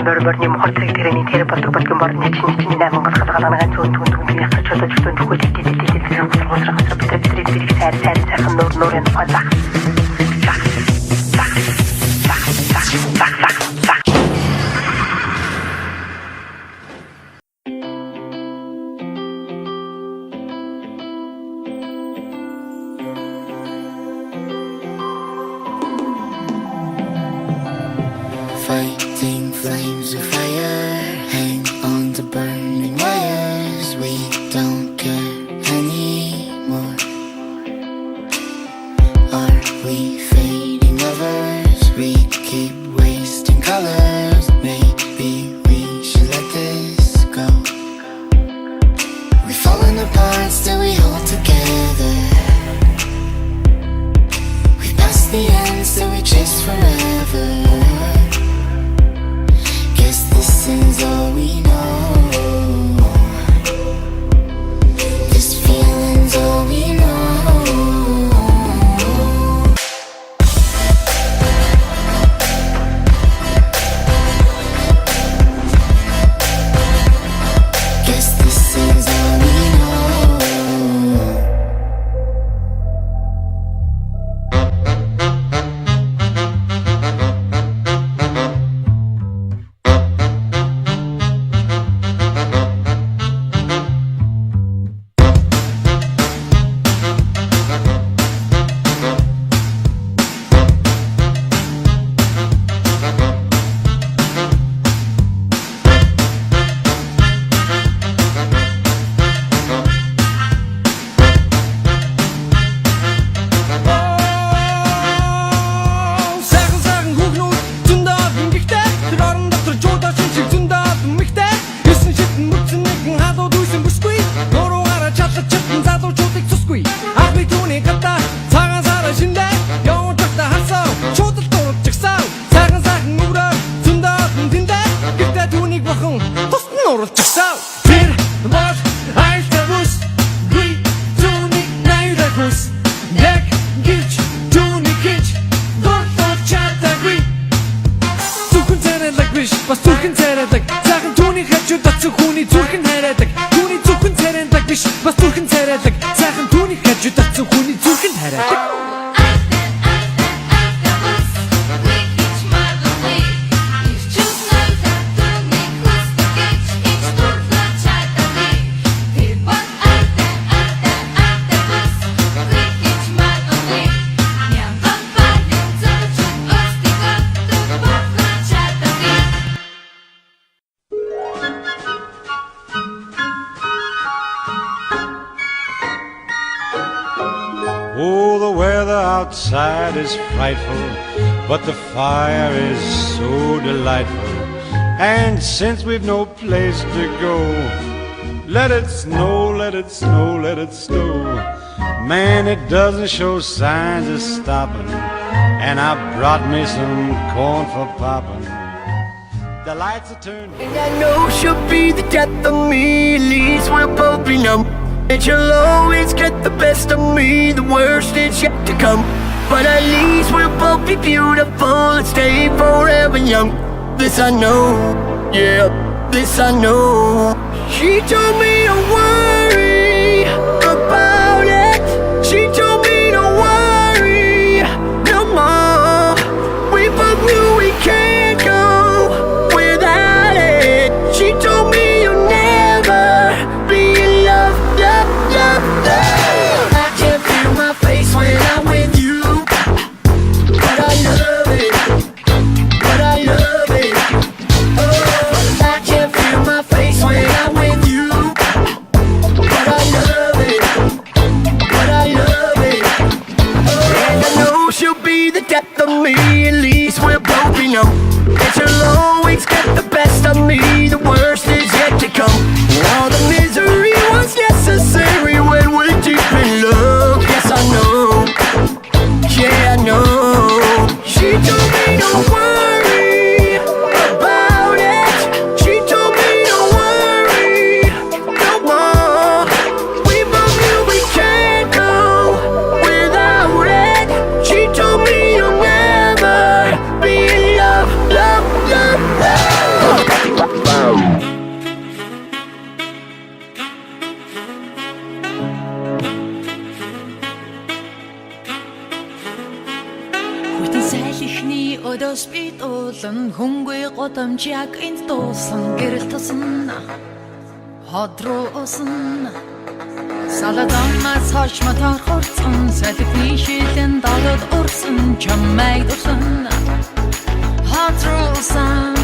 морь хорцыг тэрэний тэр болдог морны чинь 8 гаргадаг зүүн түн яхаж чөлөөж түн бид сайхан нуурын фазах Fighting flames of fire, hang on to burning wires. We don't care anymore. Are we fading lovers? We keep wasting colors. Maybe we should let this go. We've fallen apart, still we hold together. We've passed the end, still we chase forever. This is all we know. This feeling's all we know. Guess this is all we know. Бас зүрхэн царайдаг цагаан түүний хажууд очив хүний зүрхэн харайдаг түүний зүрхэн царайдаг биш бас зүрхэн царайдаг цагаан түүний хажууд очив хүний зүрхэн харайдаг Oh, the weather outside is frightful, but the fire is so delightful. And since we've no place to go, let it snow, let it snow, let it snow. Man, it doesn't show signs of stopping, and I brought me some corn for popping. The lights are turned. And I know she'll be the death of me, at least we'll both be numb. And she'll always get the best of me, the worst is yet to come. But at least we'll both be beautiful and stay forever young. This I know, yeah, this I know. She told me to worry about it. She told me to worry no more. We both knew we can't go without it. She told me you'll never be in love, love, love, love. I can feel my face when I'm with you, but I love it, but I love it. Oh, I can feel my face when I'm with you, but I love it, but I love it. Oh, and I know she'll be the death of me, at least we'll both be numb. And she'll always get the best of me, the worst is yet to come. All the misery was necessary when we're deep in love. Yes, I know, yeah, I know. She told me to worry about it. She told me to worry no more. We both knew we can't go without it. She told me you'll never be in love. ихний өдөөс би дуулан хүнгүй годамжийг энд дуусан гэрэл тусан ходроо усан саладамаас хойш мотор хурцсан салхи шилэн далд урсан чамайг дурсан ходроо усан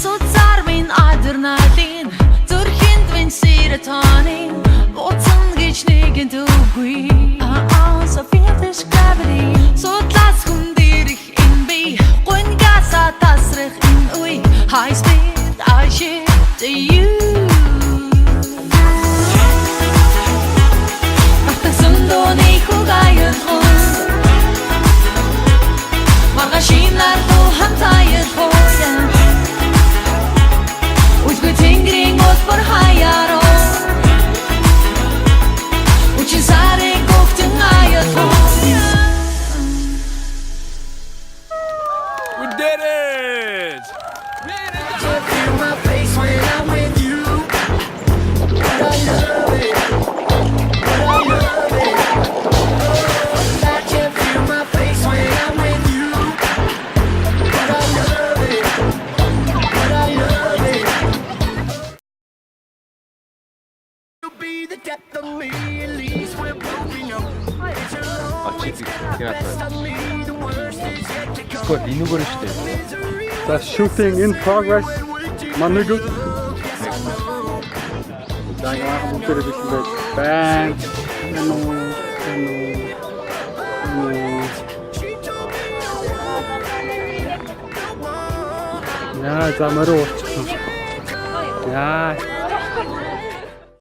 соцар min adrenalin зүрхэнд минь serotonin боцсон гэж нэгэн дүүгүй so feel this gravity so last хүндэрх энэ би гунгаса тасрах энэ үе high speed I shit to you Sundoни hugayan hon Margashinar ho hantayet hoya Uchgu tingring ot por hayaro Uchin sare goften ayet hoya We did it! Can't feel my face when I'm with you, but I love it. But I love it. I can't feel my face when I'm with you, but I love it. But I love it. You'll be the depth of me, at least we're both enough. It's your always got the best of me, the worst is yet to come. 그거 리누거를 시대. The shooting in progress. Manugu. Jangan mungkin lebih sulit. Bang. Ya, zaman roh. Ya.